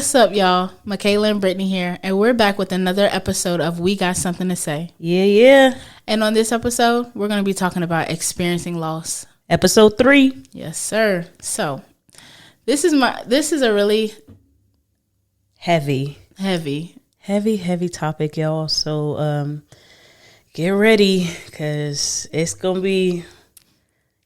What's up, y'all? Michaela and Brittany here, and we're back with another episode of We Got Something to Say. Yeah. And on this episode, we're going to be talking about experiencing loss. Episode 3. Yes, sir. So, this is a really heavy topic, y'all. So, get ready, because it's going to be,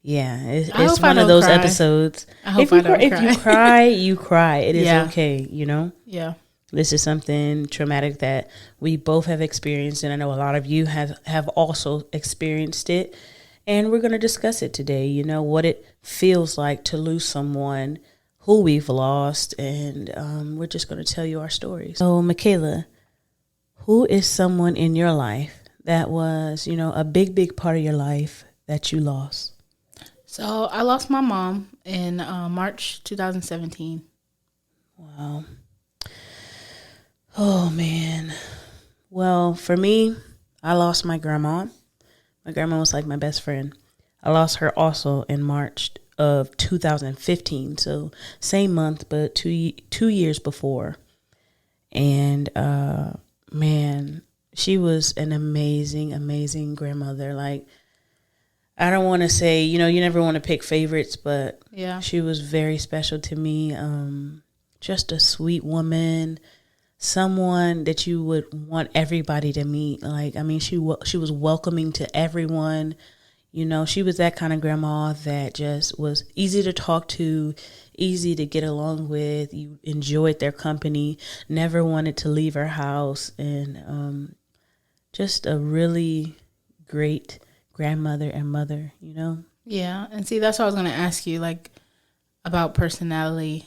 it's one of those episodes. I hope I don't cry. If you cry, you cry. It is okay, you know? Yeah. This is something traumatic that we both have experienced, and I know a lot of you have also experienced it. And we're going to discuss it today, you know, what it feels like to lose someone who we've lost, and we're just going to tell you our stories. So, Michaela, who is someone in your life that was, you know, a big part of your life that you lost? So, I lost my mom in March 2017. Wow. Oh, man. Well, for me, I lost my grandma. My grandma was like my best friend. I lost her also in March of 2015. So same month, but two years before. And, man, she was an amazing grandmother. Like, I don't want to say, you know, you never want to pick favorites, but yeah, she was very special to me. Just a sweet woman. Someone that you would want everybody to meet. Like, I mean, she was welcoming to everyone. You know, she was that kind of grandma that just was easy to talk to, easy to get along with. You enjoyed their company, never wanted to leave her house, and just a really great grandmother and mother, you know? Yeah, and see, that's what I was going to ask you, like, about personality.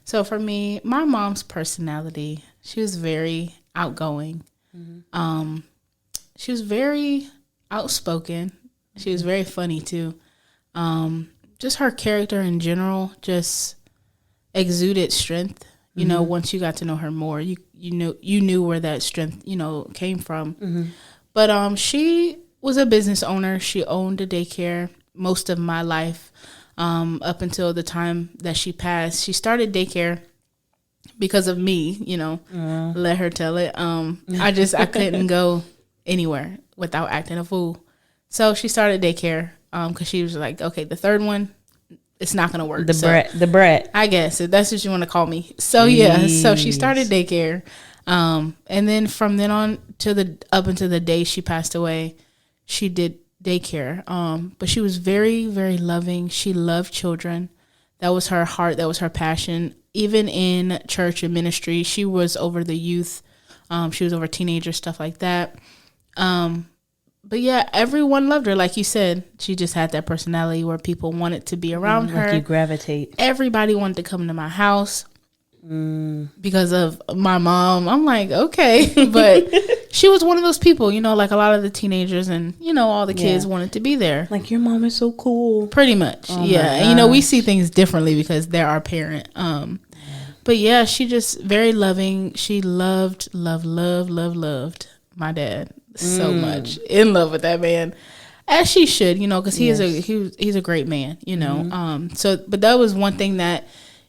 So for me, my mom's personality, she was very outgoing. Mm-hmm. She was very outspoken. She was very funny too. Just her character in general just exuded strength. You know, once you got to know her more, you knew where that strength, you know, came from. Mm-hmm. But she was a business owner. She owned a daycare most of my life. Up until the time that she passed. She started daycare because of me, you know, let her tell it. I couldn't go anywhere without acting a fool. So she started daycare because she was like, okay, the third one, it's not going to work. The brat. I guess if that's what you want to call me. So yeah, so she started daycare. And then from then on up until the day she passed away, she did daycare. But she was very, very loving. She loved children. That was her heart. That was her passion. Even in church and ministry, she was over the youth. She was over teenagers, stuff like that. But yeah, everyone loved her. Like you said, she just had that personality where people wanted to be around her. Like you gravitate. Everybody wanted to come to my house because of my mom. I'm like, okay, but she was one of those people, you know, like a lot of the teenagers and, you know, all the kids wanted to be there. Like, your mom is so cool. Pretty much. Yeah. And, you know, we see things differently because they're our parent. But yeah, she just very loving. She loved my dad so much. In love with that man. As she should, you know, because he's a great man, you know. But that was one thing that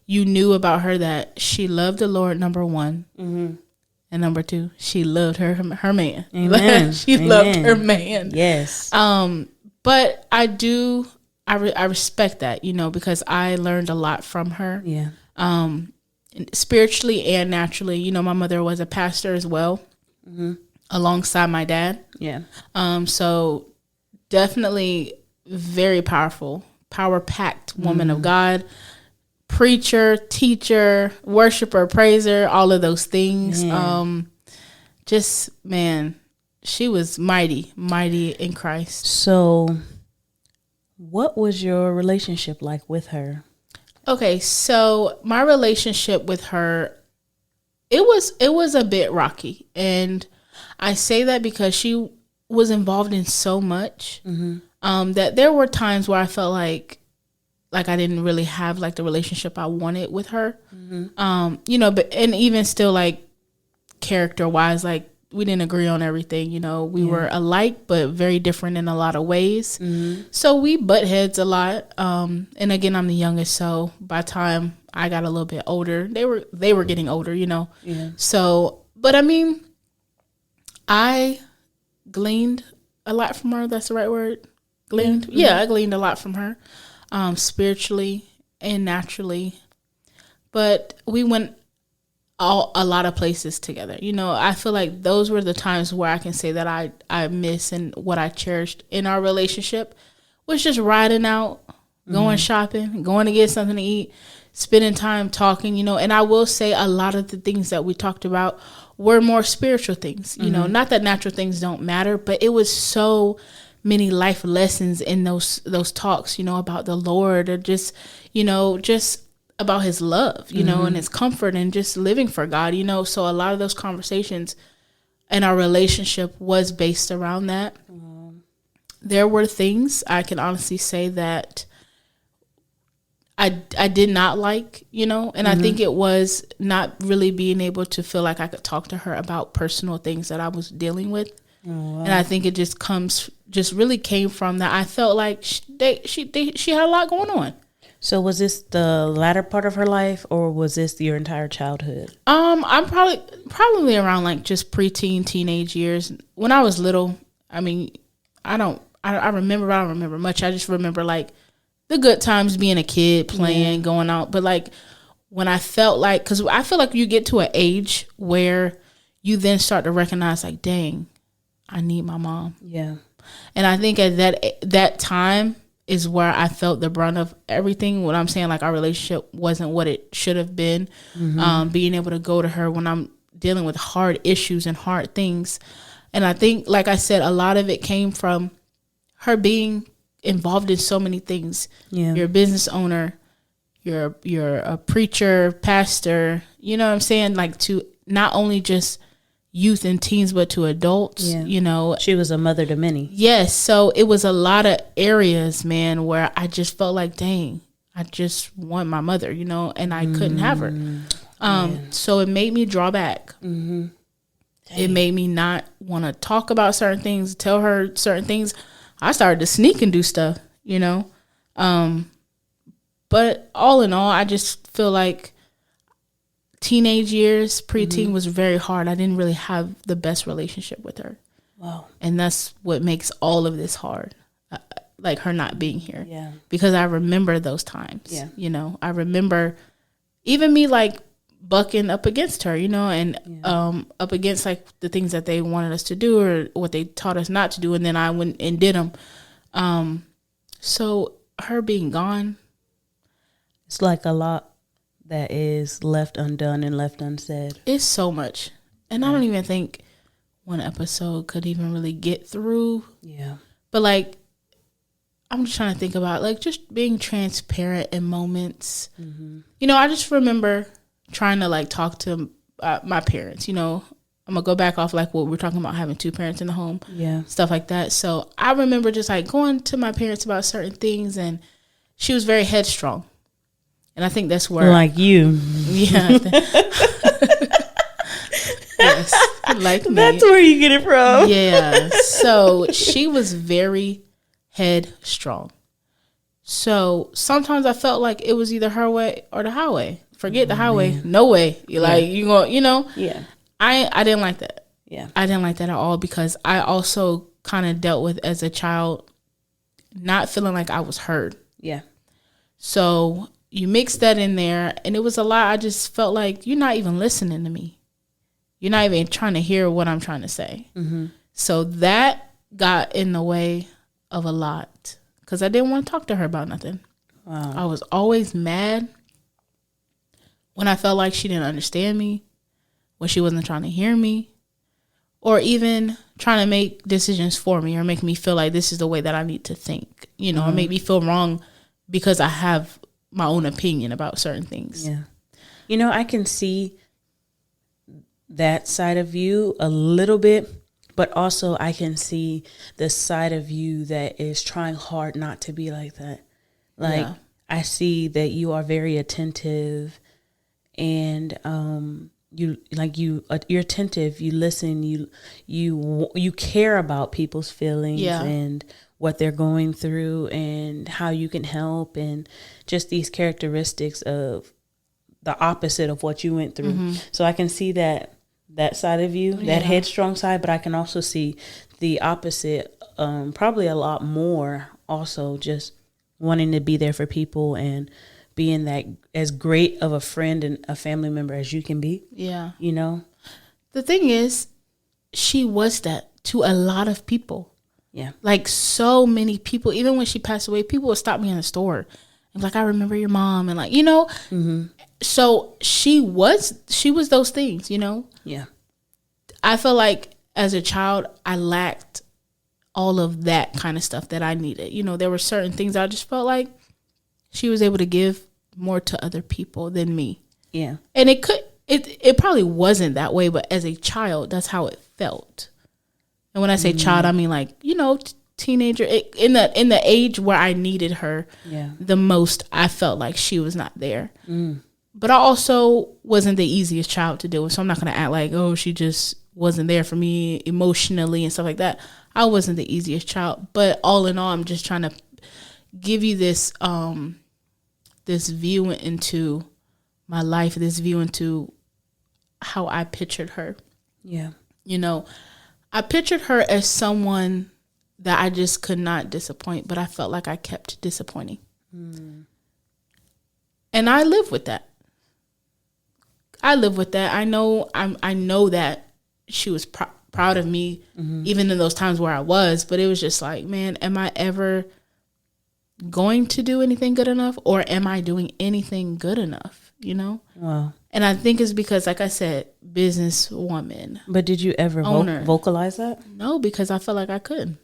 you knew about her, that she loved the Lord, number one. Mm-hmm. And number two, she loved her man. Amen. She loved her man. Yes. But I respect that, you know, because I learned a lot from her. Yeah. Spiritually and naturally. You know, my mother was a pastor as well, alongside my dad. Yeah. So definitely very power-packed woman of God. Preacher, teacher, worshiper, praiser, all of those things. She was mighty in Christ. So what was your relationship like with her? Okay, so my relationship with her, it was a bit rocky. And I say that because she was involved in so much that there were times where I felt like I didn't really have like the relationship I wanted with her. You know, but and even still, like, character wise, like, we didn't agree on everything. You know, we were alike, but very different in a lot of ways. So we butt heads a lot. And again, I'm the youngest. So by the time I got a little bit older. They were getting older, Yeah. So, but I mean, I gleaned a lot from her. That's the right word. Gleaned. Yeah, I gleaned a lot from her, spiritually and naturally. But we went a lot of places together. I feel like those were the times where I can say that I miss, and what I cherished in our relationship was just riding out, going shopping, going to get something to eat, spending time talking, and I will say a lot of the things that we talked about were more spiritual things, not that natural things don't matter, but it was so many life lessons in those talks, about the Lord, or just about his love, and his comfort, and just living for God, so a lot of those conversations and our relationship was based around that. There were things I can honestly say that I did not like, and I think it was not really being able to feel like I could talk to her about personal things that I was dealing with. Oh, wow. And I think it just really came from that. I felt like she had a lot going on. So was this the latter part of her life, or was this your entire childhood? I'm probably around like just preteen, teenage years. When I was little, I mean, I remember, but I don't remember much. I just remember like the good times, being a kid, playing, going out. But like when I felt like, because I feel like you get to an age where you then start to recognize like, dang, I need my mom. Yeah. And I think at that time is where I felt the brunt of everything. What I'm saying, like our relationship wasn't what it should have been. Being able to go to her when I'm dealing with hard issues and hard things. And I think, like I said, a lot of it came from her being involved in so many things. Yeah. You're a business owner, you're a preacher, pastor, you know what I'm saying? Like, to not only just youth and teens, but to adults, She was a mother to many. Yes. So it was a lot of areas, man, where I just felt like, dang, I just want my mother, and I couldn't have her. So it made me draw back. It made me not want to talk about certain things, tell her certain things. I started to sneak and do stuff, but all in all, I just feel like teenage years, preteen was very hard. I didn't really have the best relationship with her. Wow. And that's what makes all of this hard, like her not being here. Yeah. Because I remember those times. Yeah. I remember even me like bucking up against her, and up against like the things that they wanted us to do or what they taught us not to do, and then I went and did them. So her being gone, it's like a lot that is left undone and left unsaid. It's so much, and I don't even think one episode could even really get through. Yeah, but like, I'm just trying to think about like just being transparent in moments. I just remember trying to like talk to my parents, I'm gonna go back off like what we're talking about, having two parents in the home, stuff like that. So I remember just like going to my parents about certain things, and she was very headstrong, and I think that's where, like you, yes, like me. That's where you get it from. Yeah. So she was very headstrong. So sometimes I felt like it was either her way or the highway. Forget the highway. Man. No way. You're like, you going, Yeah. I didn't like that. Yeah. I didn't like that at all, because I also kind of dealt with, as a child, not feeling like I was heard. Yeah. So you mix that in there, and it was a lot. I just felt like, you're not even listening to me. You're not even trying to hear what I'm trying to say. So that got in the way of a lot, because I didn't want to talk to her about nothing. Wow. I was always mad when I felt like she didn't understand me, when she wasn't trying to hear me, or even trying to make decisions for me, or make me feel like this is the way that I need to think, or make me feel wrong because I have my own opinion about certain things. Yeah. I can see that side of you a little bit, but also I can see the side of you that is trying hard not to be like that. Like, I see that you are very attentive, and you're attentive, you listen, you care about people's feelings and what they're going through and how you can help, and just these characteristics of the opposite of what you went through. So I can see that side of you, that headstrong side, but I can also see the opposite, probably a lot more also, just wanting to be there for people and being that as great of a friend and a family member as you can be. Yeah. You know? The thing is, she was that to a lot of people. Yeah. Like so many people, even when she passed away, people would stop me in the store and be like, I remember your mom. And like, you know, so she was those things, you know? Yeah. I feel like as a child, I lacked all of that kind of stuff that I needed. You know, there were certain things I just felt like she was able to give more to other people than me. Yeah. And it probably wasn't that way, but as a child, that's how it felt. And when I say child, I mean like, you know, teenager. In the age where I needed her the most, I felt like she was not there. But I also wasn't the easiest child to deal with. So I'm not going to act like, oh, she just wasn't there for me emotionally and stuff like that. I wasn't the easiest child. But all in all, I'm just trying to give you this this view into my life, this view into how I pictured her. Yeah. You know, I pictured her as someone that I just could not disappoint, but I felt like I kept disappointing. And I live with that. I know that she was proud of me, even in those times where I was, but it was just like, man, am I ever going to do anything good enough, or am I doing anything good enough? You know? Wow. And I think it's because, like I said, businesswoman. But did you ever vocalize that? No, because I felt like I couldn't.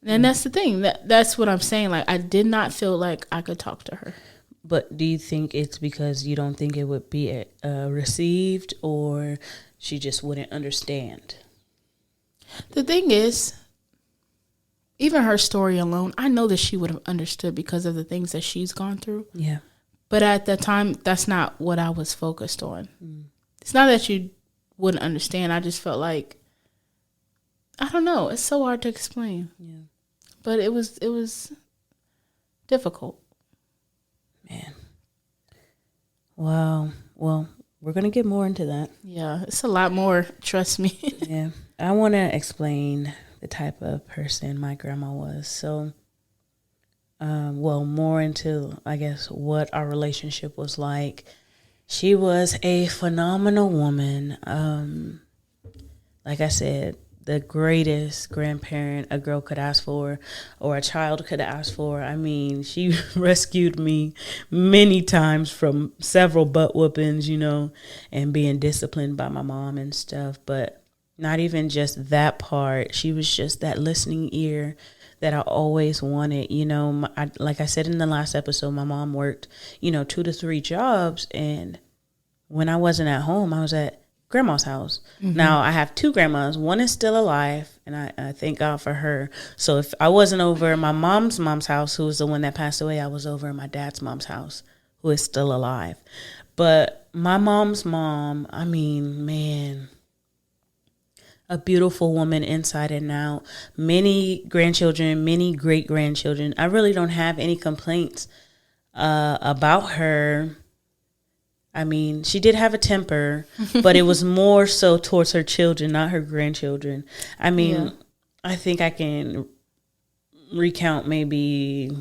And that's the thing. That's what I'm saying. Like, I did not feel like I could talk to her. But do you think it's because you don't think it would be received, or she just wouldn't understand? The thing is, even her story alone, I know that she would have understood because of the things that she's gone through. Yeah. But at that time, that's not what I was focused on. It's not that you wouldn't understand. I just felt like, I don't know. It's so hard to explain. Yeah. But it was difficult. Man. Wow. Well, we're going to get more into that. Yeah, it's a lot more. Trust me. Yeah. I want to explain the type of person my grandma was. So, more into, I guess, what our relationship was like. She was a phenomenal woman. Like I said, the greatest grandparent a girl could ask for, or a child could ask for. I mean, she rescued me many times from several butt whoopings, you know, and being disciplined by my mom and stuff. But not even just that part. She was just that listening ear that I always wanted. You know, like I said in the last episode, my mom worked, 2 to 3 jobs. And when I wasn't at home, I was at grandma's house. Now I have 2 grandmas. One is still alive, and I thank God for her. So if I wasn't over at my mom's house, who was the one that passed away, I was over at my dad's mom's house, who is still alive. But my mom's mom, I mean, man, a beautiful woman inside and out. Many grandchildren, many great grandchildren. I really don't have any complaints about her. I mean, she did have a temper, but it was more so towards her children, not her grandchildren. I mean, I think I can recount maybe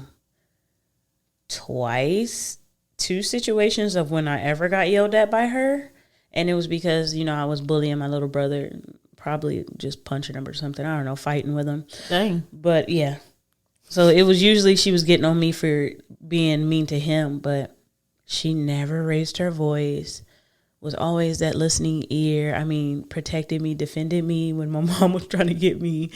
2 situations of when I ever got yelled at by her. And it was because, I was bullying my little brother, probably just punching him or something. I don't know, fighting with him. Dang. But yeah. So it was usually she was getting on me for being mean to him, but she never raised her voice, was always that listening ear. I mean, protected me, defended me when my mom was trying to get me.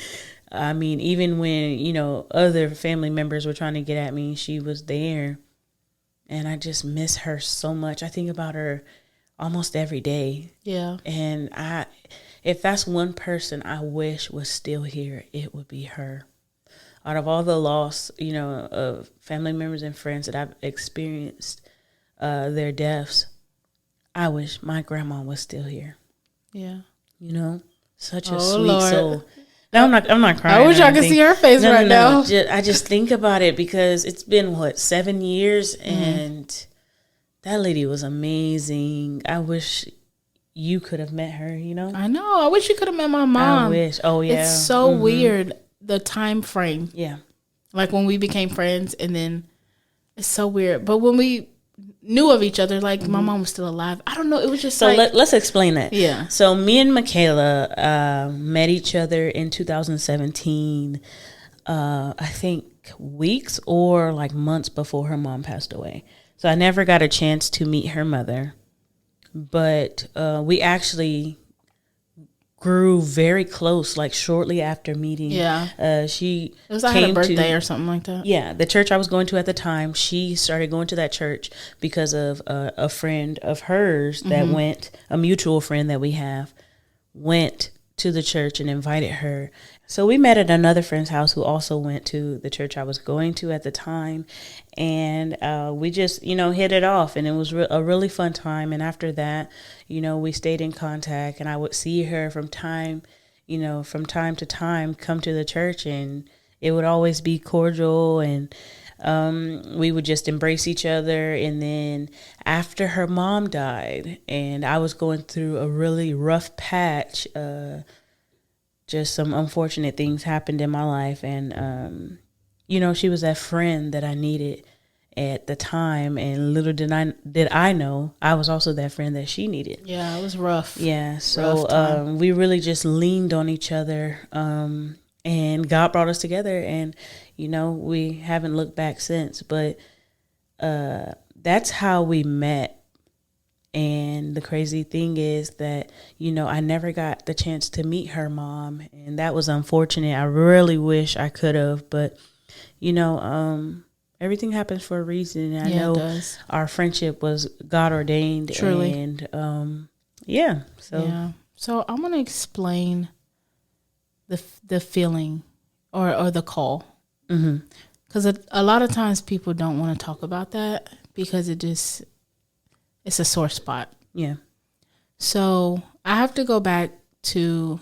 I mean, even when, other family members were trying to get at me, she was there. And I just miss her so much. I think about her almost every day. Yeah. And if that's one person I wish was still here, it would be her. Out of all the loss, of family members and friends that I've experienced, their deaths, I wish my grandma was still here. Yeah. Such a sweet Lord. soul. No, I'm not crying. I wish I could see her face right now. I just think about it because it's been 7 years, and That lady was amazing. I wish you could have met her, you know? I know. I wish you could have met my mom. I wish. Oh, yeah. It's so weird, the time frame. Yeah. Like when we became friends, and then it's so weird. But when we knew of each other, like my mom was still alive. I don't know. It was just so let's explain that. Yeah. So me and Michaela met each other in 2017. I think weeks or like months before her mom passed away. So I never got a chance to meet her mother, but we actually grew very close, like shortly after meeting. Yeah. She it was, I had a birthday or something like that. Yeah, the church I was going to at the time, she started going to that church because of a friend of hers that went, a mutual friend that we have, went to the church and invited her. So we met at another friend's house who also went to the church I was going to at the time. And we just, hit it off. And it was a really fun time. And after that, we stayed in contact. And I would see her from time to time, come to the church. And it would always be cordial. And we would just embrace each other. And then after her mom died, and I was going through a really rough patch, just some unfortunate things happened in my life. And, she was that friend that I needed at the time. And little did I know, I was also that friend that she needed. Yeah, it was rough. Yeah. So we really just leaned on each other. And God brought us together. And, we haven't looked back since. But that's how we met. And the crazy thing is that, I never got the chance to meet her mom. And that was unfortunate. I really wish I could have. But, everything happens for a reason. And I know our friendship was God ordained. Truly. And, So I'm going to explain the feeling or the call. Because a lot of times people don't want to talk about that because it's a sore spot. Yeah. So I have to go back to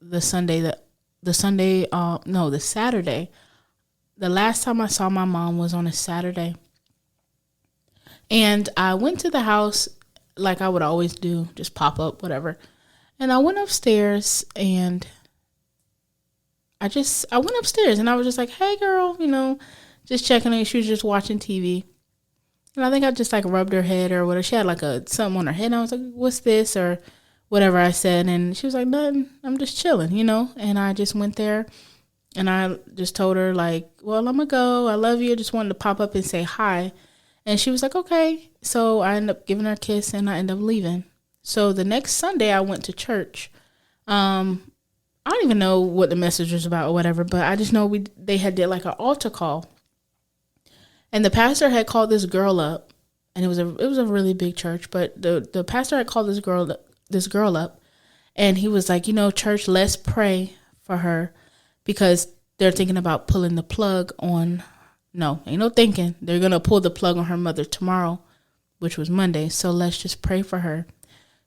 the Saturday. The last time I saw my mom was on a Saturday. And I went to the house like I would always do, just pop up, whatever. And I went upstairs and I went upstairs and I was just like, hey girl, just checking in. She was just watching TV. And I think I just like rubbed her head or whatever. She had like something on her head. And I was like, what's this? Or whatever I said. And she was like, nothing. I'm just chilling, And I just went there and I just told her like, well, I'm going to go. I love you. I just wanted to pop up and say hi. And she was like, okay. So I ended up giving her a kiss and I ended up leaving. So the next Sunday I went to church. I don't even know what the message was about or whatever, but I just know they had did like an altar call. And the pastor had called this girl up, and it was a really big church, but the pastor had called this girl up, and he was like, church, let's pray for her because they're thinking about pulling the plug on. No, ain't no thinking. They're going to pull the plug on her mother tomorrow, which was Monday. So let's just pray for her.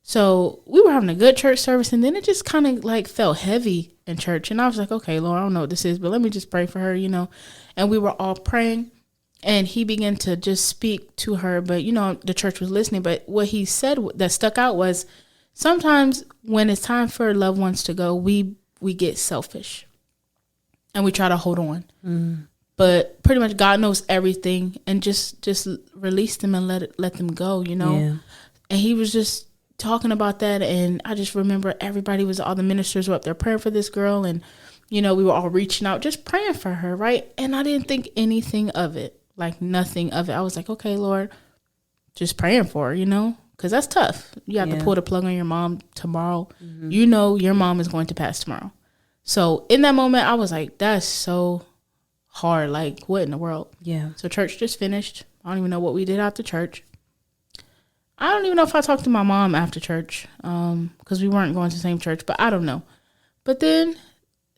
So we were having a good church service, and then it just kind of like felt heavy in church. And I was like, okay, Lord, I don't know what this is, but let me just pray for her, And we were all praying. And he began to just speak to her, but, the church was listening. But what he said that stuck out was sometimes when it's time for loved ones to go, we get selfish and we try to hold on. But pretty much God knows everything and just release them and let them go, Yeah. And he was just talking about that. And I just remember all the ministers were up there praying for this girl. And, we were all reaching out, just praying for her. Right. And I didn't think anything of it. Like nothing of it. I was like, okay, Lord, just praying for her, because that's tough. You have to pull the plug on your mom tomorrow. Your mom is going to pass tomorrow. So in that moment, I was like, that's so hard. Like, what in the world? Yeah. So church just finished. I don't even know what we did after church. I don't even know if I talked to my mom after church because we weren't going to the same church, but I don't know. But then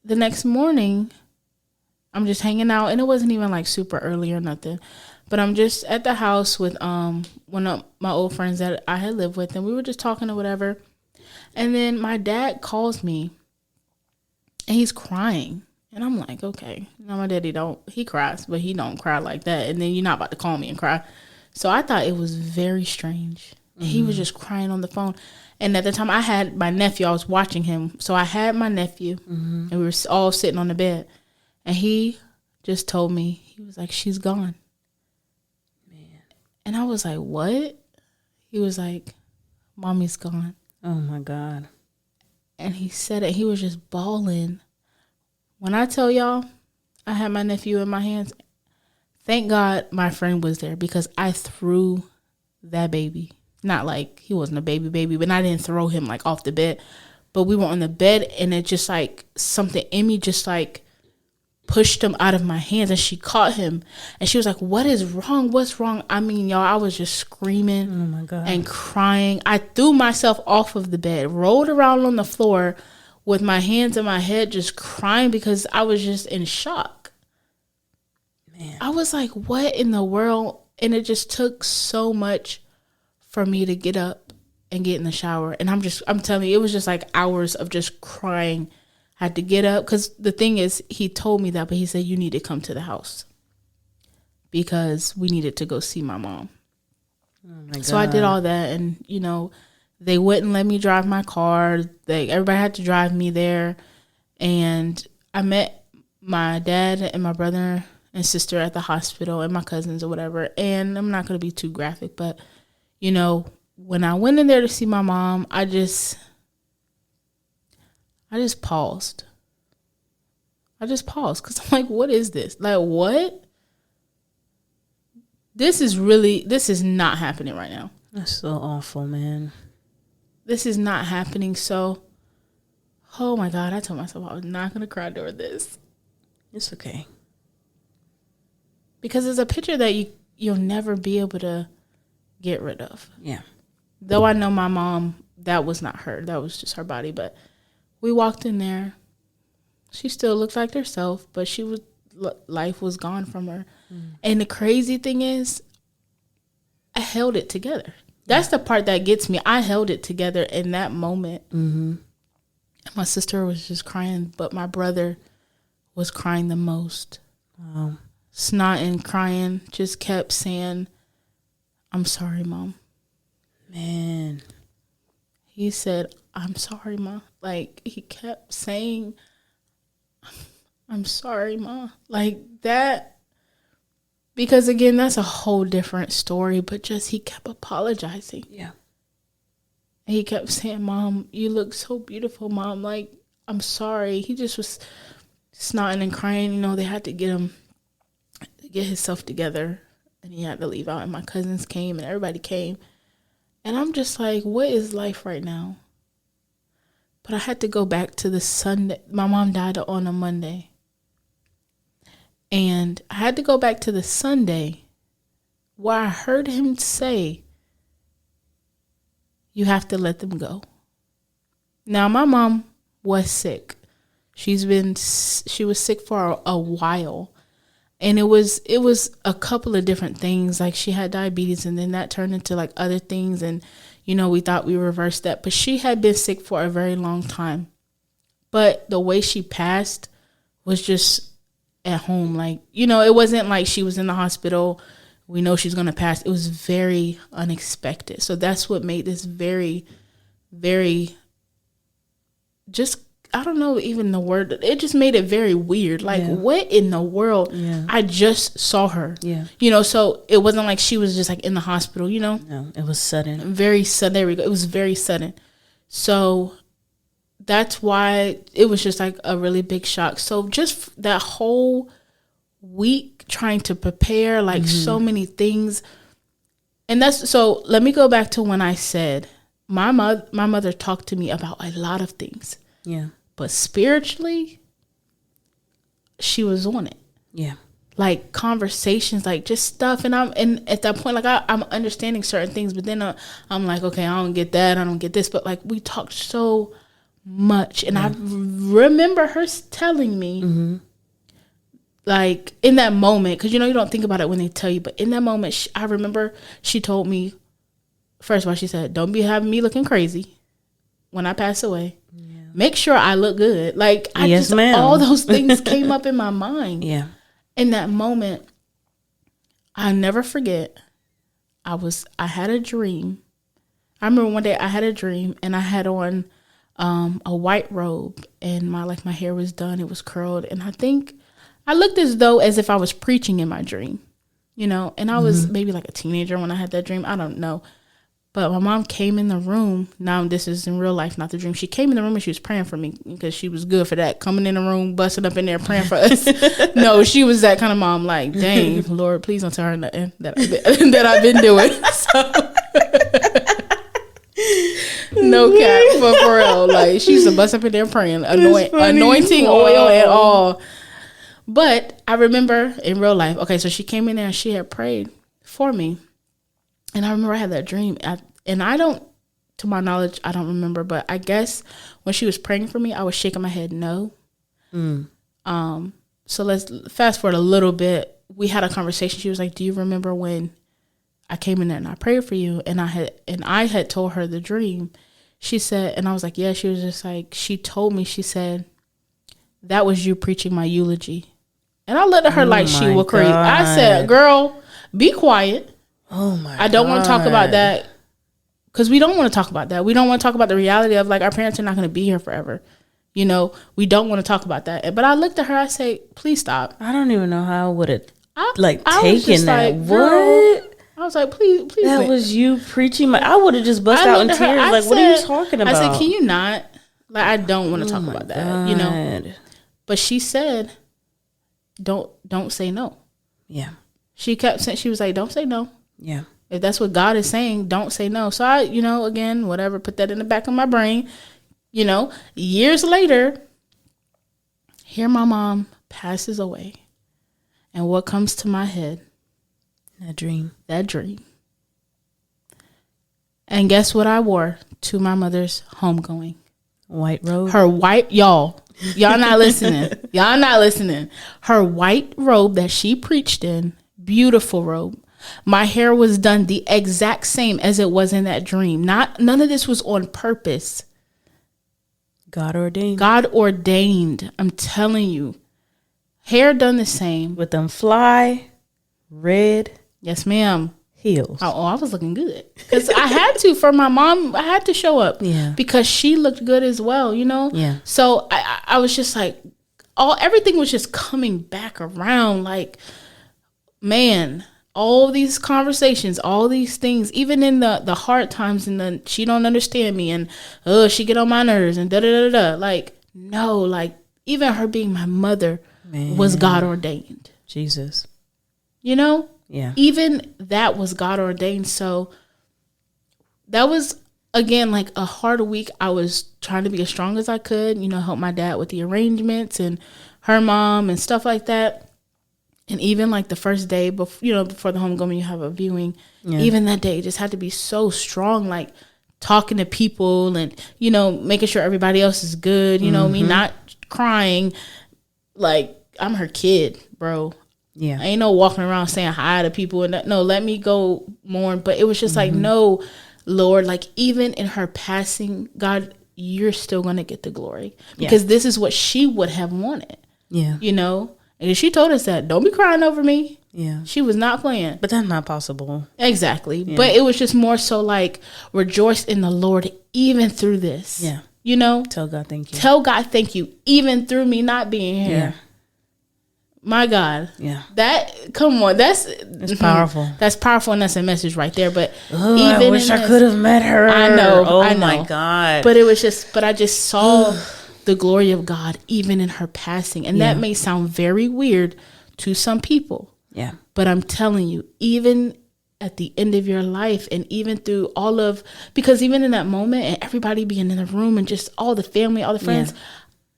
the next morning, I'm just hanging out, and it wasn't even like super early or nothing, but I'm just at the house with one of my old friends that I had lived with, and we were just talking or whatever. And then my dad calls me, and he's crying, and I'm like, okay, my daddy he cries, but he don't cry like that. And then you're not about to call me and cry, So I thought it was very strange. He was just crying on the phone. And at the time I had my nephew, I was watching him. So I had my nephew and we were all sitting on the bed. And he just told me, he was like, she's gone. Man. And I was like, what? He was like, Mommy's gone. Oh my God. And he said it, he was just bawling. When I tell y'all, I had my nephew in my hands. Thank God my friend was there because I threw that baby. Not like he wasn't a baby, but I didn't throw him like off the bed. But we were on the bed and it just like something in me just like pushed him out of my hands and she caught him. And she was like, what is wrong? What's wrong? I mean, y'all, I was just screaming Oh my God. and crying. I threw myself off of the bed, rolled around on the floor with my hands in my head, just crying because I was just in shock. Man. I was like, what in the world? And it just took so much for me to get up and get in the shower. And I'm telling you, it was just like hours of just crying. I had to get up because the thing is, he told me that, but he said, you need to come to the house because we needed to go see my mom. Oh my God. So I did all that. And, you know, they wouldn't let me drive my car. Everybody had to drive me there. And I met my dad and my brother and sister at the hospital and my cousins or whatever. And I'm not going to be too graphic, but you know, when I went in there to see my mom, I just paused. I just paused because I'm like, what is this? Like, what? This is not happening right now. That's so awful, man. This is not happening. So, oh my God, I told myself I was not going to cry during this. It's okay. Because it's a picture that you'll never be able to get rid of. Yeah. Though I know my mom, that was not her. That was just her body. But we walked in there. She still looked like herself, but life was gone from her. And the crazy thing is, I held it together. That's the part that gets me. I held it together in that moment. My sister was just crying, but my brother was crying the most. Wow. Snotting, crying, just kept saying, I'm sorry, Mom. Man. He said, I'm sorry, Ma. Like, he kept saying, I'm sorry, Ma. Like that. Because, again, that's a whole different story. But just he kept apologizing. Yeah. And he kept saying, Mom, you look so beautiful, Mom. Like, I'm sorry. He just was snotting and crying. You know, they had to get himself together. And he had to leave out. And my cousins came and everybody came. And I'm just like, what is life right now? But I had to go back to the Sunday. My mom died on a Monday. And I had to go back to the Sunday where I heard him say, you have to let them go. Now, my mom was sick. She was sick for a while. And it was a couple of different things. Like, she had diabetes, and then that turned into like other things. And, you know, we thought we reversed that. But she had been sick for a very long time. But the way she passed was just at home. Like, you know, it wasn't like she was in the hospital. We know she's going to pass. It was very unexpected. So that's what made this very, very just, I don't know even the word. It just made it very weird. Like, what in the world? Yeah. I just saw her. Yeah. You know, so it wasn't like she was just like in the hospital, you know? No, it was sudden. Very sudden. There we go. It was very sudden. So that's why it was just like a really big shock. So just that whole week trying to prepare, like so many things. And that's, so let me go back to when I said my mother talked to me about a lot of things. Yeah. But spiritually, she was on it. Yeah. Like conversations, like just stuff. And at that point, like I'm understanding certain things, but then I'm like, okay, I don't get that. I don't get this. But like we talked so much. And I remember her telling me, like in that moment, because, you know, you don't think about it when they tell you. But in that moment, I remember she told me, first of all, she said, don't be having me looking crazy when I pass away. Make sure I look good. Like, all those things came up in my mind. Yeah. In that moment, I'll never forget. I had a dream. I remember one day I had a dream and I had on a white robe and my hair was done. It was curled. And I think I looked as if I was preaching in my dream, and I was maybe like a teenager when I had that dream. I don't know. But my mom came in the room. Now this is in real life, not the dream. She came in the room and she was praying for me because she was good for that. Coming in the room, busting up in there, praying for us. No, she was that kind of mom. Like, dang, Lord, please don't tell her nothing that I've been doing. So, no cap, but for real. Like, she used to bust up in there praying, anointing oil and all. But I remember in real life. Okay, so she came in there and she had prayed for me. And I remember I had that dream. To my knowledge, I don't remember. But I guess when she was praying for me, I was shaking my head no. So let's fast forward a little bit. We had a conversation. She was like, do you remember when I came in there and I prayed for you? And I had told her the dream. She said, and I was like, yeah. She was just like, she told me, she said, that was you preaching my eulogy. And I looked at her like she was crazy. I said, girl, be quiet. Oh my! I don't want to talk about that because we don't want to talk about that. We don't want to talk about the reality of our parents are not going to be here forever. We don't want to talk about that. But I looked at her. I say, please stop. I don't even know how I would have I taken that. What? I was like, please. That was you preaching. I would have just bust out in tears. What are you talking about? I said, can you not? I don't want to talk about that. But she said, don't say no. Yeah. She kept saying, she was like, don't say no. Yeah. If that's what God is saying, don't say no. So I, again, whatever, put that in the back of my brain. Years later, here my mom passes away. And what comes to my head? That dream. And guess what I wore to my mother's homegoing? White robe. Her white, y'all not listening. Her white robe that she preached in, beautiful robe. My hair was done the exact same as it was in that dream. None of this was on purpose. God ordained. I'm telling you. Hair done the same. With them fly, red. Yes, ma'am. Heels. Oh, I was looking good. Because I had to, for my mom, I had to show up. Yeah. Because she looked good as well, Yeah. So I was just like, everything was just coming back around. Like, man, all these conversations, all these things, even in the hard times and the she don't understand me and she get on my nerves and da-da-da-da. Like, no, even her being my mother was God ordained. Jesus. Yeah. Even that was God ordained. So that was, again, a hard week. I was trying to be as strong as I could, help my dad with the arrangements and her mom and stuff like that. And even the first day before the homecoming, you have a viewing. Yeah. Even that day, just had to be so strong, talking to people and, making sure everybody else is good. Me not crying. I'm her kid, bro. Yeah. I ain't no walking around saying hi to people and no, let me go mourn. But it was just no, Lord, even in her passing, God, you're still going to get the glory because this is what she would have wanted. Yeah. And she told us that, don't be crying over me. Yeah. She was not playing. But that's not possible. Exactly. Yeah. But it was just more so rejoice in the Lord even through this. Yeah. Tell God thank you. Tell God thank you even through me not being here. Yeah. My God. Yeah. Come on. That's powerful. That's powerful and that's a message right there. But I wish I could have met her. I know. Oh my God. But I just saw the glory of God even in her passing. And that may sound very weird to some people. Yeah. But I'm telling you, even at the end of your life and even through because even in that moment and everybody being in the room and just all the family, all the friends,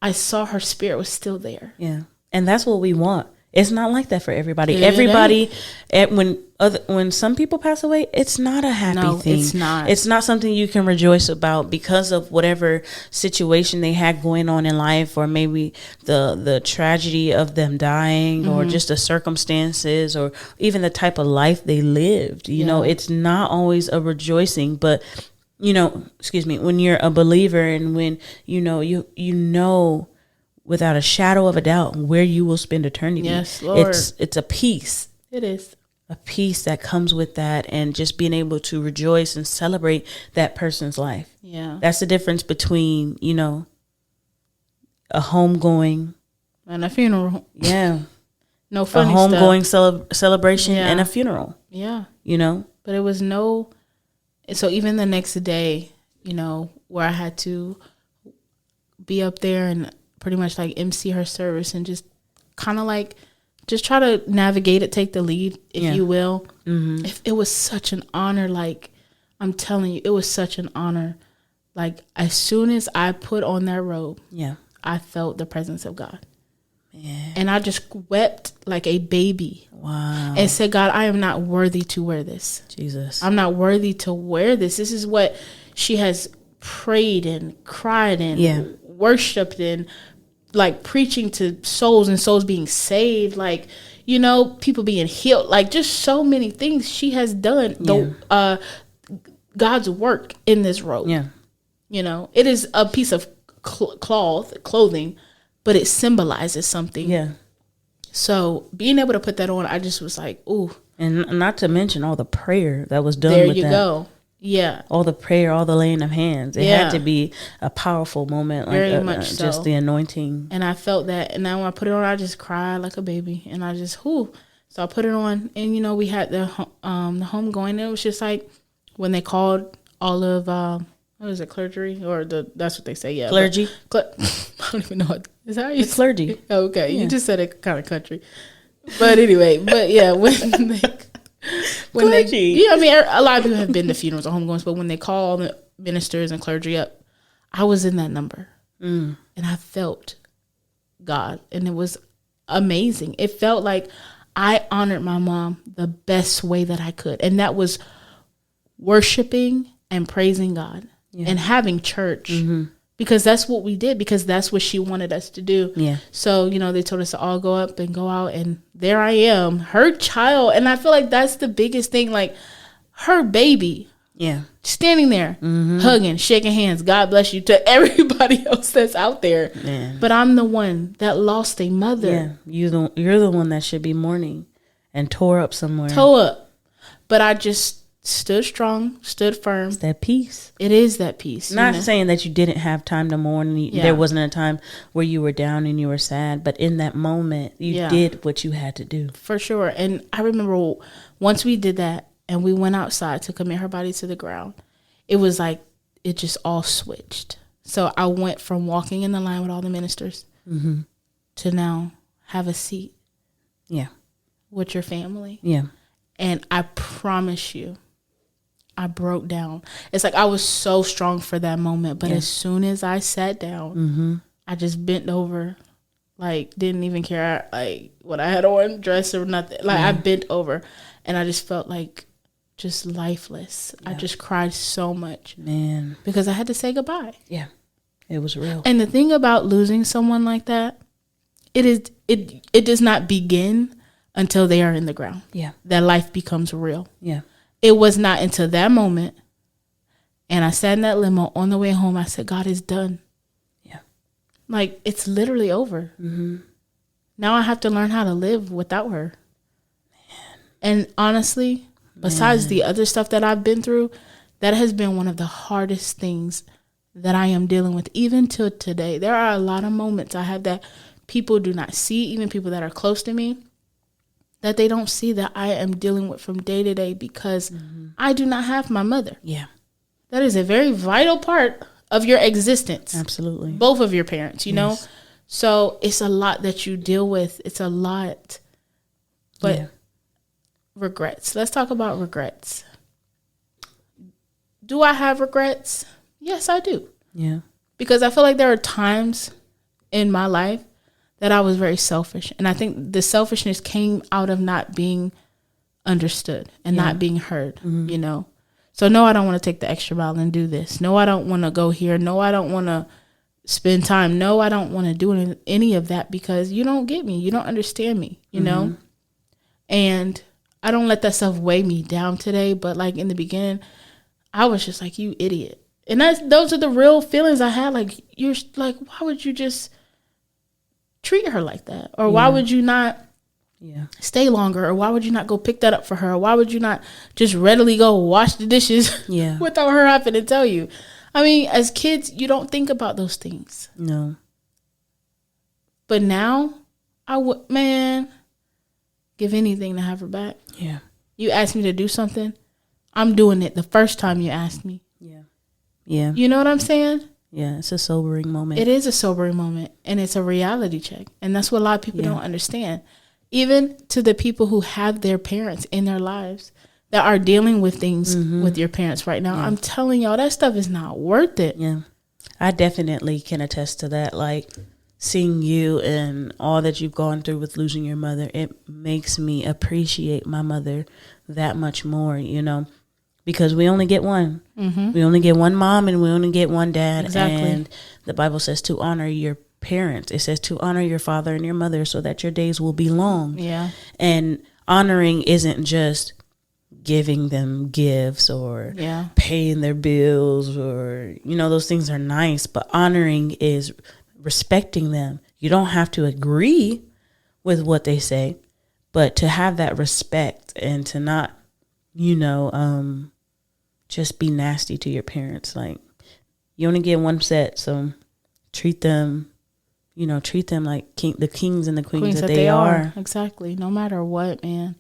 I saw her spirit was still there. Yeah. And that's what we want. It's not like that for everybody. Everybody, when some people pass away, it's not a happy thing. It's not. It's not something you can rejoice about because of whatever situation they had going on in life, or maybe the tragedy of them dying, or just the circumstances, or even the type of life they lived. You know, it's not always a rejoicing, but when you're a believer and when you know without a shadow of a doubt where you will spend eternity. Yes, Lord. It's a peace. It is. a peace that comes with that, and just being able to rejoice and celebrate that person's life. Yeah. That's the difference between, a homegoing And a funeral. Yeah. No a funny homegoing stuff. celebration Yeah. and a funeral. Yeah. But it was no. So even the next day, where I had to be up there and pretty much like MC her service and just kind of like just try to navigate it, take the lead, if you will. Mm-hmm. It was such an honor. Like, I'm telling you, it was such an honor. Like, as soon as I put on that robe, I felt the presence of God. Yeah. And I just wept like a baby. Wow. And said, God, I am not worthy to wear this. Jesus. I'm not worthy to wear this. This is what she has prayed and cried and worshiped and like preaching to souls and souls being saved. Like, people being healed. Like, just so many things she has done. God's work in this robe. Yeah. It is a piece of clothing, but it symbolizes something. Yeah. So being able to put that on, I just was like, ooh. And not to mention all the prayer that was done there with that. There you go. Yeah. All the prayer, all the laying of hands. It had to be a powerful moment. Very much so. Just the anointing. And I felt that. And now when I put it on, I just cried like a baby. And I just, So I put it on. And, we had the home going. It was just like when they called all of, what is it, clergy? Or that's what they say, yeah. Clergy? I don't even know what. Is that how you say clergy? Okay. Yeah. You just said it kind of country. But anyway, when clergy. I mean, a lot of people have been to funerals or homegoings, but when they call the ministers and clergy up, I was in that number. And I felt God, and it was amazing. It felt like I honored my mom the best way that I could, and that was worshiping and praising God and having church. Because that's what we did, because that's what she wanted us to do. Yeah. So, they told us to all go up and go out, and there I am, her child. And I feel like that's the biggest thing, like her baby. Yeah. Standing there, hugging, shaking hands, God bless you to everybody else that's out there. Man. But I'm the one that lost a mother. Yeah. You're the one that should be mourning and tore up somewhere. Tore up. But I just stood strong, stood firm. It's that peace. It is that peace. Not saying that you didn't have time to mourn. There wasn't a time where you were down and you were sad, but in that moment, you did what you had to do. For sure. And I remember once we did that and we went outside to commit her body to the ground, it was like it just all switched. So I went from walking in the line with all the ministers to now have a seat. Yeah. With your family. Yeah. And I promise you, I broke down. It's like I was so strong for that moment. But as soon as I sat down, I just bent over, like didn't even care like what I had on, dress or nothing. Like I bent over and I just felt like just lifeless. I just cried so much. Man. Because I had to say goodbye. Yeah. It was real. And the thing about losing someone like that, it does not begin until they are in the ground. Yeah. That life becomes real. Yeah. It was not until that moment, and I sat in that limo on the way home, I said, God is done. Yeah. Like, it's literally over. Now I have to learn how to live without her. Man. And honestly, besides the other stuff that I've been through, that has been one of the hardest things that I am dealing with, even till today. There are a lot of moments I have that people do not see, even people that are close to me, that they don't see that I am dealing with from day to day because I do not have my mother. Yeah. That is a very vital part of your existence. Absolutely. Both of your parents, you know? So it's a lot that you deal with. It's a lot. But regrets. Let's talk about regrets. Do I have regrets? Yes, I do. Yeah. Because I feel like there are times in my life that I was very selfish. And I think the selfishness came out of not being understood and not being heard, you know? So no, I don't want to take the extra mile and do this. No, I don't want to go here. No, I don't want to spend time. No, I don't want to do any of that because you don't get me. You don't understand me, you know? And I don't let that stuff weigh me down today. But like in the beginning, I was just like, you idiot. And those are the real feelings I had. Like, you're like, why would you just treat her like that? Or why would you not Yeah. Stay longer. Or why would you not go pick that up for her? Or why would you not just readily go wash the dishes without her having to tell you? I mean, as kids, you don't think about those things. No. But now, I would, give anything to have her back. Yeah. You asked me to do something, I'm doing it the first time you asked me. Yeah. Yeah. You know what I'm saying? Yeah, it's a sobering moment. It is a sobering moment, and it's a reality check. And that's what a lot of people don't understand. Even to the people who have their parents in their lives that are dealing with things with your parents right now, I'm telling y'all, that stuff is not worth it. Yeah. I definitely can attest to that. Like, seeing you and all that you've gone through with losing your mother, it makes me appreciate my mother that much more, you know, because we only get one. Mm-hmm. We only get one mom and we only get one dad. Exactly. And the Bible says to honor your parents. It says to honor your father and your mother so that your days will be long. Yeah. And honoring isn't just giving them gifts or paying their bills or, you know, those things are nice, but honoring is respecting them. You don't have to agree with what they say, but to have that respect and to not, you know, just be nasty to your parents. Like, you only get one set, so treat them like the kings and the queens that they are. Exactly. No matter what, man.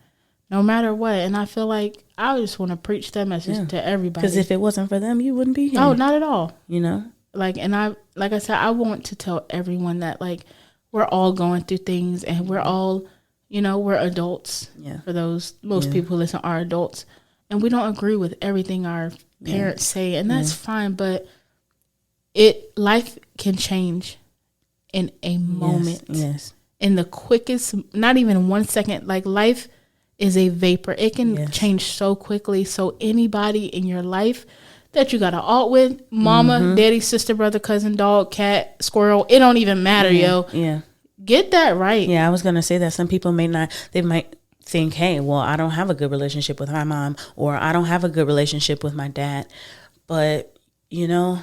No matter what. And I feel like I just want to preach that message to everybody. Because if it wasn't for them, you wouldn't be here. Oh, not at all. You know? Like I said, I want to tell everyone that, like, we're all going through things and we're all, you know, we're adults. Yeah. For most people who listen are adults. And we don't agree with everything our parents say. And that's fine. But life can change in a moment. Yes. In the quickest, not even 1 second. Like, life is a vapor. It can change so quickly. So anybody in your life that you got to alt with, mama, daddy, sister, brother, cousin, dog, cat, squirrel, it don't even matter, yo. Yeah. Get that right. Yeah, I was going to say that some people might think, hey, well, I don't have a good relationship with my mom, or I don't have a good relationship with my dad. But, you know,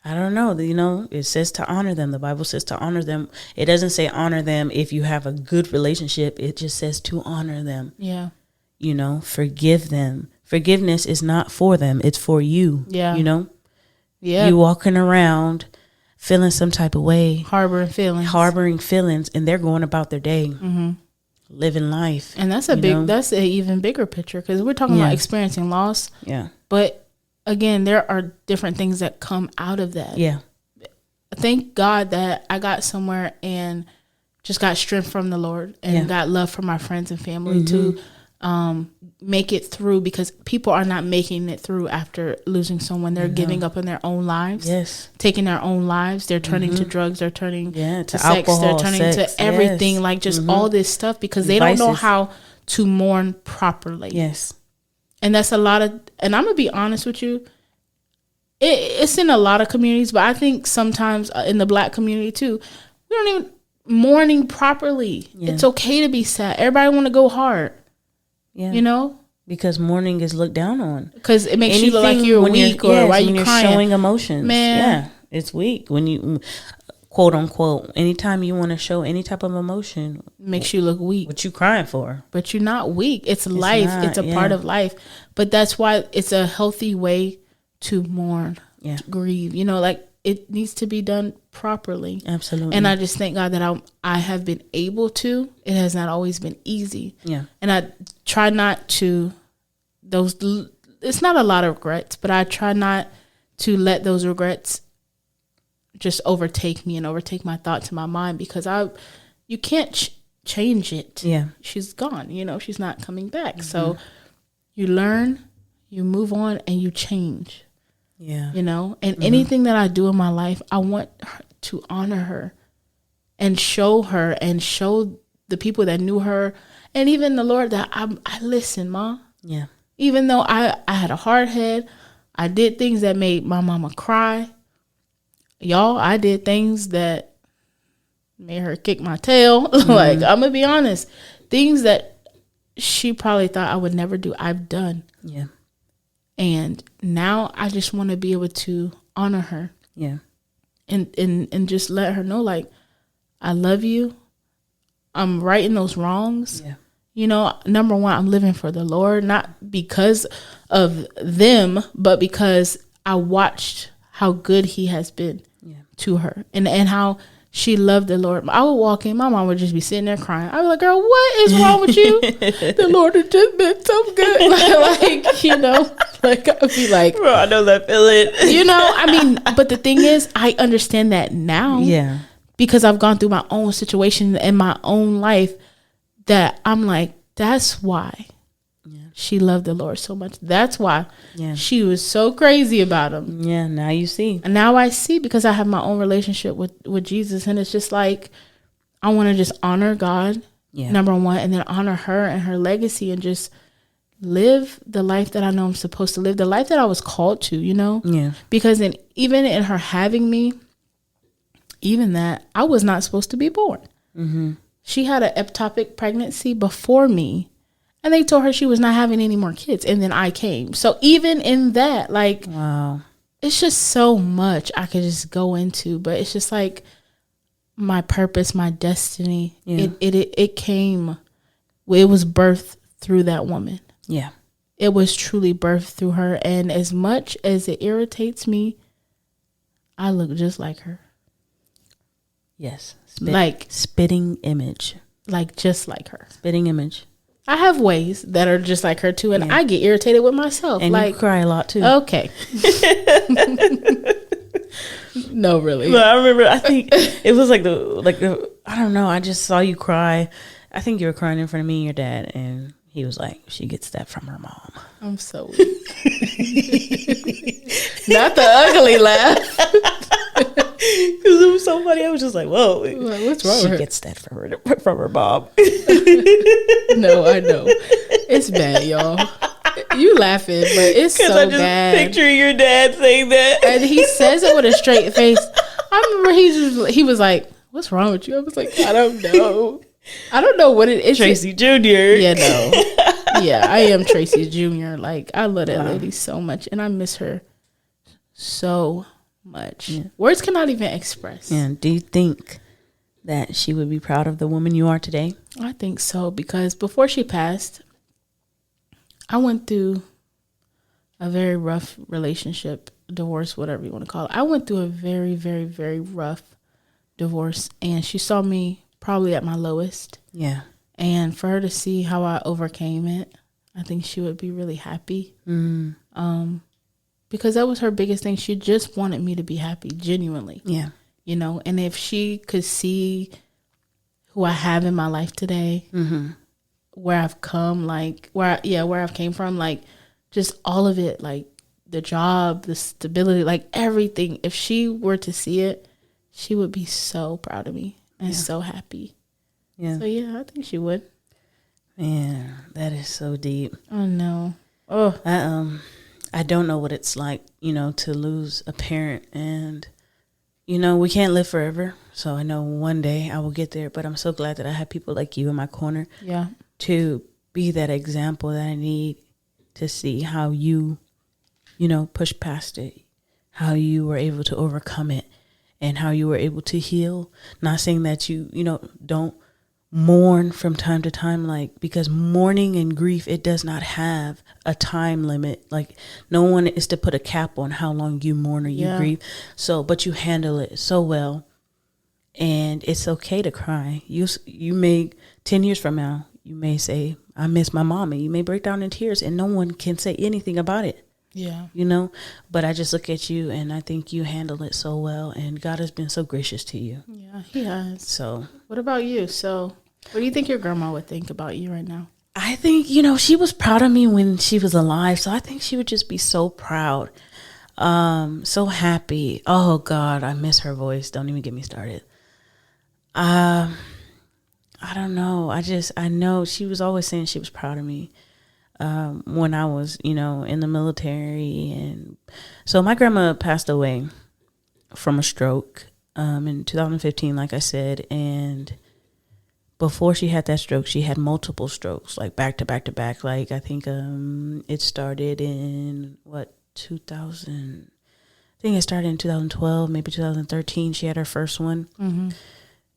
I don't know. You know, it says to honor them. The Bible says to honor them. It doesn't say honor them if you have a good relationship. It just says to honor them. Yeah. You know, forgive them. Forgiveness is not for them. It's for you. Yeah. You know? Yeah. You walking around feeling some type of way. Harboring feelings. And they're going about their day. Mm-hmm. Living life. And that's that's an even bigger picture, because we're talking about experiencing loss. Yeah. But again, there are different things that come out of that. Yeah. Thank God that I got somewhere and just got strength from the Lord and got love from my friends and family to make it through, because people are not making it through after losing someone. They're giving up on their own lives. Yes. Taking their own lives. They're turning to drugs. They're turning to sex. Alcohol, they're turning to everything, like just all this stuff, because they don't know how to mourn properly. Yes. And that's a lot of, and I'm going to be honest with you, it's in a lot of communities, but I think sometimes in the Black community too, we don't even mourning properly. Yeah. It's okay to be sad. Everybody want to go hard. Yeah. You know? Because mourning is looked down on. Because it makes you look like you're weak, or why you crying. Showing emotions. Man. Yeah, it's weak. When you, quote unquote, anytime you want to show any type of emotion, makes you look weak. What you crying for? But you're not weak. It's life. It's a part of life. But that's why it's a healthy way to mourn, to grieve. You know, like, it needs to be done properly. Absolutely. And I just thank God that I have been able to. It has not always been easy. Yeah. And I try not to, it's not a lot of regrets, but I try not to let those regrets just overtake me and overtake my thoughts and my mind, because you can't change it. Yeah. She's gone, you know, she's not coming back. So you learn, you move on, and you change. Yeah. You know, and anything that I do in my life, I want to honor her and show the people that knew her, and even the Lord, that I listen, Ma. Yeah. Even though I had a hard head, I did things that made my mama cry. Y'all, I did things that made her kick my tail. Like, I'm going to be honest. Things that she probably thought I would never do, I've done. Yeah. And now I just want to be able to honor her. Yeah. And just let her know, like, I love you. I'm righting those wrongs. Yeah. You know, number one, I'm living for the Lord, not because of them, but because I watched how good he has been to her and how she loved the Lord. I would walk in, my mom would just be sitting there crying. I was like, girl, what is wrong with you? The Lord has just been so good. Like, you know, like I'd be like, bro, I know that feeling. You know, I mean, but the thing is, I understand that now. Yeah. Because I've gone through my own situation in my own life that I'm like, that's why she loved the Lord so much. That's why she was so crazy about him. Yeah, now you see. And now I see because I have my own relationship with Jesus. And it's just like, I want to just honor God, number one, and then honor her and her legacy and just live the life that I know I'm supposed to live, the life that I was called to, you know? Yeah. Because even in her having me, even that, I was not supposed to be born. Mm-hmm. She had an ectopic pregnancy before me. And they told her she was not having any more kids. And then I came. So even in that, like, wow, it's just so much I could just go into. But it's just like my purpose, my destiny. Yeah. It came, it was birthed through that woman. Yeah. It was truly birthed through her. And as much as it irritates me, I look just like her. Yes. Like spitting image. Like just like her. Spitting image. I have ways that are just like her too, and I get irritated with myself. And like, you cry a lot too. Okay. No, really. But I remember. I think it was like the. I don't know. I just saw you cry. I think you were crying in front of me and your dad, and he was like, "She gets that from her mom." I'm so weak. Not the ugly laugh. Because it was so funny. I was just like, "Whoa, like, what's wrong? She gets that from her mom." No, I know it's bad, y'all. You laughing, but it's so I just bad. Picturing your dad saying that, and he says it with a straight face. I remember he was like, "What's wrong with you?" I was like, "I don't know. I don't know what it is." Tracy Jr. Yeah, no. Yeah, I am Tracy Jr. Like, I love that lady so much, and I miss her so much. Yeah. Words cannot even express. And do you think that she would be proud of the woman you are today? I think so, because before she passed, I went through a very rough relationship, divorce, whatever you want to call it. I went through a very, very, very rough divorce, and she saw me probably at my lowest. Yeah. And for her to see how I overcame it, I think she would be really happy. Because that was her biggest thing. She just wanted me to be happy, genuinely. Yeah. You know, and if she could see who I have in my life today, where I've come, like, where I've came from, like, just all of it, like, the job, the stability, like, everything. If she were to see it, she would be so proud of me and so happy. Yeah. So, yeah, I think she would. Man, that is so deep. Oh, no. Oh. I don't know what it's like, you know, to lose a parent, and, you know, we can't live forever. So I know one day I will get there, but I'm so glad that I have people like you in my corner. Yeah. To be that example that I need to see how you know, push past it, how you were able to overcome it, and how you were able to heal. Not saying that you know, don't mourn from time to time, like, because mourning and grief, it does not have a time limit. Like, no one is to put a cap on how long you mourn or you grieve. So, but you handle it so well, and it's okay to cry. You may 10 years from now, you may say, "I miss my mom," and you may break down in tears, and no one can say anything about it. Yeah. You know, but I just look at you and I think you handle it so well, and God has been so gracious to you. Yeah, he has. So, what about you? So, what do you think your grandma would think about you right now? I think, you know, she was proud of me when she was alive. So I think she would just be so proud. So happy. Oh God, I miss her voice. Don't even get me started. I don't know. I know she was always saying she was proud of me. When I was, you know, in the military. And so my grandma passed away from a stroke, in 2015, like I said. And before she had that stroke, she had multiple strokes, like back to back to back. Like, I think it started in 2000. I think it started in 2012, maybe 2013. She had her first one.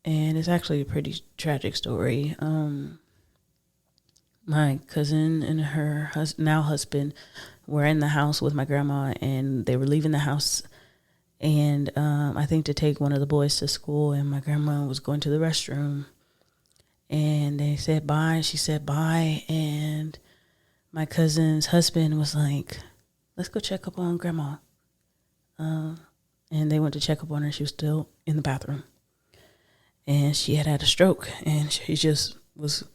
And it's actually a pretty tragic story. My cousin and her now husband were in the house with my grandma, and they were leaving the house, and I think to take one of the boys to school, and my grandma was going to the restroom, and they said bye. She said bye, and my cousin's husband was like, let's go check up on grandma. And they went to check up on her. She was still in the bathroom, and she had a stroke, and she just was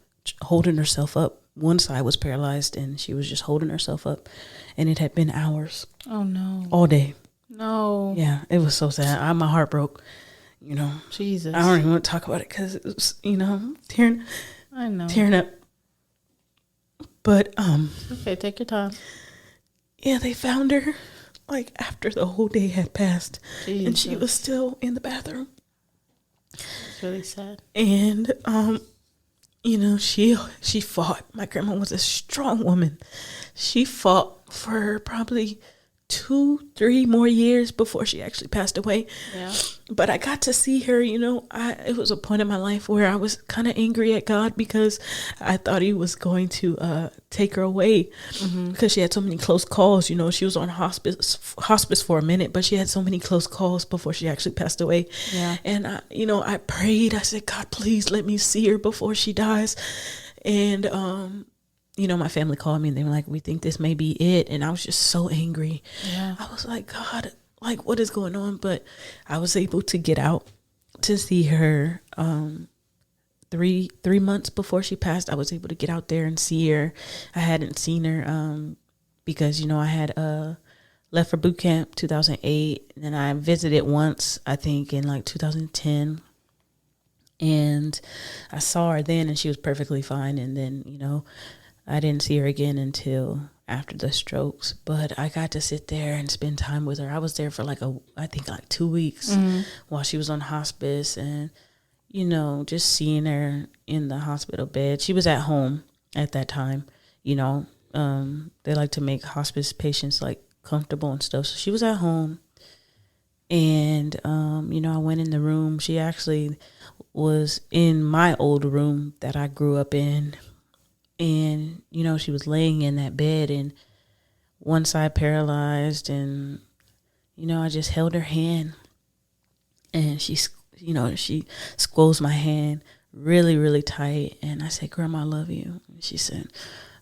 holding herself up. One side was paralyzed, and she was just holding herself up, and it had been hours. Oh no! All day. No. Yeah, it was so sad. My heart broke. You know, Jesus. I don't even want to talk about it because it was, tearing. I know. Tearing up. But okay, take your time. Yeah, they found her like after the whole day had passed, Jesus. and she was still in the bathroom. It's really sad. And she fought. My grandma was a strong woman. She fought for probably 2-3 more years before she actually passed away. Yeah. But I got to see her, it was a point in my life where I was kind of angry at God because I thought he was going to take her away because she had so many close calls. She was on hospice for a minute, but she had so many close calls before she actually passed away. Yeah. And I prayed. I said, God, please let me see her before she dies. And my family called me and they were like, we think this may be it. And I was just so angry. Yeah. I was like, God, like, what is going on? But I was able to get out to see her 3 months before she passed. I was able to get out there and see her. I hadn't seen her because, I had left for boot camp 2008. And then I visited once, I think, in like 2010. And I saw her then and she was perfectly fine. And then, I didn't see her again until after the strokes, but I got to sit there and spend time with her. I was there for I think 2 weeks while she was on hospice, and, just seeing her in the hospital bed. She was at home at that time, they like to make hospice patients comfortable and stuff. So she was at home, and, I went in the room. She actually was in my old room that I grew up in. And, she was laying in that bed and one side paralyzed. And, I just held her hand and she squeezed my hand really, really tight. And I said, Grandma, I love you. And she said,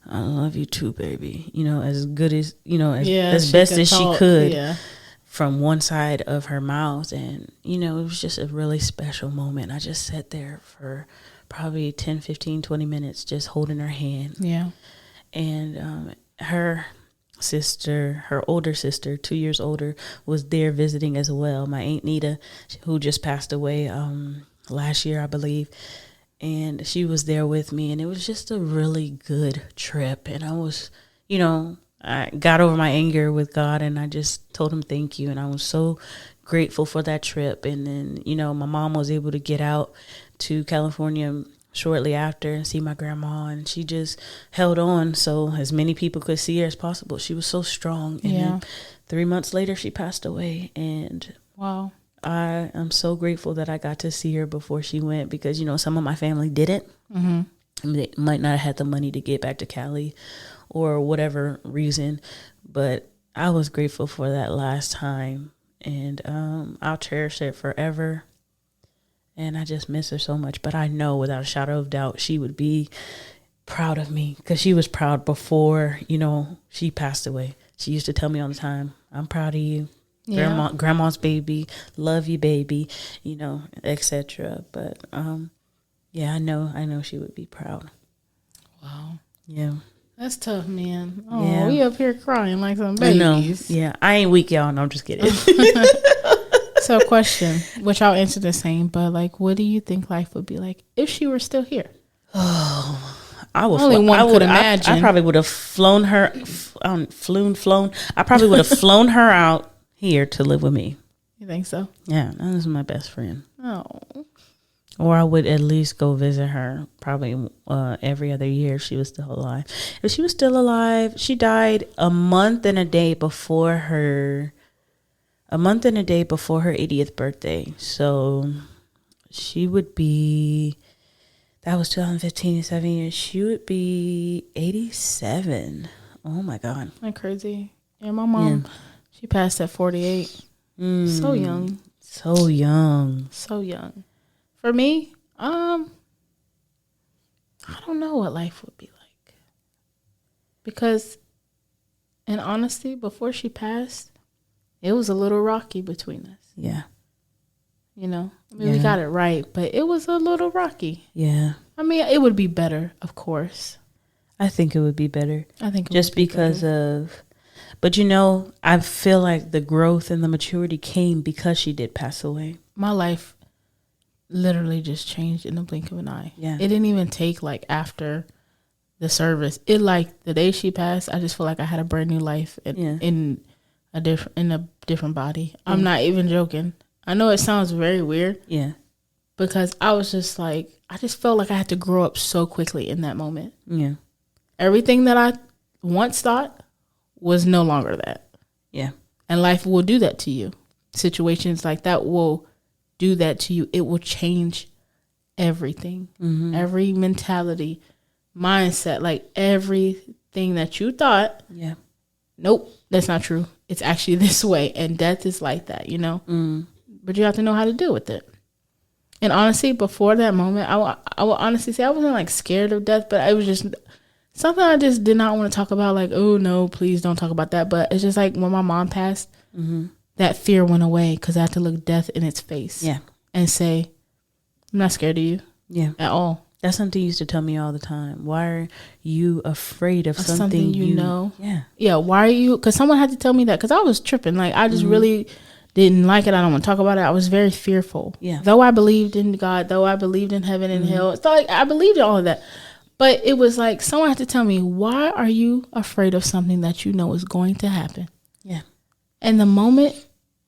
I love you too, baby. As good as, as best as she could from one side of her mouth. And, it was just a really special moment. I just sat there for probably 10, 15, 20 minutes just holding her hand. Yeah. And her older sister, 2 years older, was there visiting as well. My Aunt Nita, who just passed away last year, I believe. And she was there with me. And it was just a really good trip. And I was, I got over my anger with God and I just told him thank you. And I was so grateful for that trip. And then, my mom was able to get out to California shortly after and see my grandma, and she just held on so as many people could see her as possible. She was so strong. And then 3 months later she passed away, and wow, I am so grateful that I got to see her before she went, because some of my family didn't. They might not have had the money to get back to Cali or whatever reason, but I was grateful for that last time, and I'll cherish it forever. And I just miss her so much. But I know without a shadow of doubt she would be proud of me, because she was proud before, she passed away. She used to tell me all the time, I'm proud of you. Yeah. Grandma's baby, love you, baby, etc. But I know she would be proud. Wow. Yeah. That's tough, man. Oh, we up here crying like some babies. I know. Yeah. I ain't weak, y'all. No, I'm just kidding. So question, which I'll answer the same, but what do you think life would be like if she were still here? Oh, I would. Could imagine. I probably would have flown her. Flown. I probably would have flown her out here to live with me. You think so? Yeah, that was my best friend. Oh. Or I would at least go visit her probably every other year if she was still alive. If she was still alive, she died a month and a day before her 80th birthday. So she would be, that was 2015, 7 years. She would be 87. Oh my God. Isn't that crazy? Yeah, my mom, she passed at 48. So young. So young. So young. For me, I don't know what life would be like. Because in honesty, before she passed, it was a little rocky between us. Yeah. You know, I mean, we got it right, but it was a little rocky. Yeah. I mean, it would be better, of course. I think it would be better. I think it just would be because better. of, but you know, I feel like the growth and the maturity came because she did pass away. My life literally just changed in the blink of an eye. Yeah. It didn't even take like after the service. It like the day she passed, I just feel like I had a brand new life in a different body. I'm not even joking. I know it sounds very weird. Yeah. Because I was just like, I just felt like I had to grow up so quickly in that moment. Yeah. Everything that I once thought was no longer that. Yeah. And life will do that to you. Situations like that will do that to you. It will change everything. Every mentality, mindset, like everything that you thought. Yeah. Nope, that's not true. It's actually this way. And death is like that, you know? But you have to know how to deal with it. And honestly, before that moment, I will honestly say I wasn't like scared of death, but it was just something I just did not want to talk about. Like, oh no, please don't talk about that. But it's just like when my mom passed, that fear went away because I had to look death in its face. Yeah. And say, I'm not scared of you. Yeah. At all. That's something you used to tell me all the time. Why are you afraid of something you know? Yeah. Yeah. Why are you? Because someone had to tell me that because I was tripping. Like, I just really didn't like it. I don't want to talk about it. I was very fearful. Yeah. Though I believed in God, though I believed in heaven and hell. It's like I believed in all of that. But it was like someone had to tell me, why are you afraid of something that you know is going to happen? Yeah. And the moment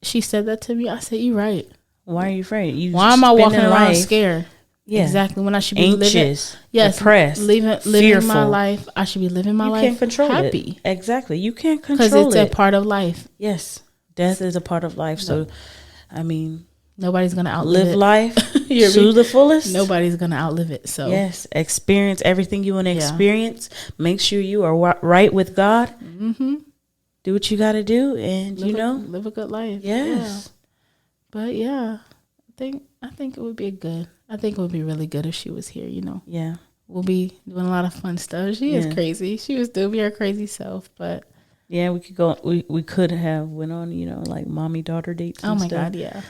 she said that to me, I said, you're right. Why are you afraid? Why am I walking around scared? Yeah. Exactly. When I should be anxious, living, depressed, living fearful. my life. I should be living my life can't control happy. It. Exactly. You can't control it. Because it's a part of life. Yes. Death is a part of life. So, I mean, nobody's going to outlive it. Live life to the fullest. Nobody's going to outlive it. So, yes. Experience everything you want to experience. Make sure you are right with God. Do what you got to do. And, live a good life. Yes. Yeah. But yeah, I think it would be good. I think it would be really good if she was here, you know. Yeah. We'll be doing a lot of fun stuff. She is crazy. She would still be her crazy self, but yeah, we could go. We could have went on, like mommy daughter dates. Oh my stuff. God, yeah.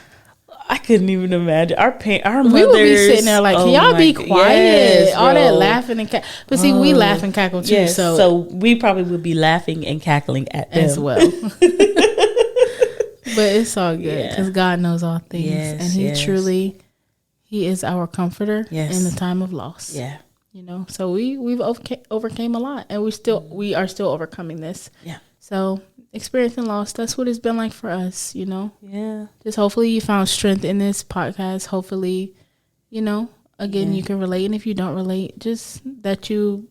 I couldn't even imagine our mothers. We would be sitting there like, can y'all be quiet? All that laughing and but see, we laugh and cackle too. Yes, so we probably would be laughing and cackling at them as well. But it's all good because God knows all things, and He truly, He is our comforter in the time of loss. Yeah, you know. So we've overcame a lot, and we are still overcoming this. Yeah. So experiencing loss, that's what it's been like for us, you know. Yeah. Just hopefully you found strength in this podcast. Hopefully, again, you can relate, and if you don't relate, just that you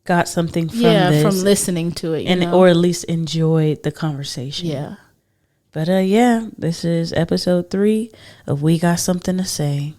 got something from this, from listening to it, or at least enjoyed the conversation. Yeah. But this is episode 3 of We Got Something to Say.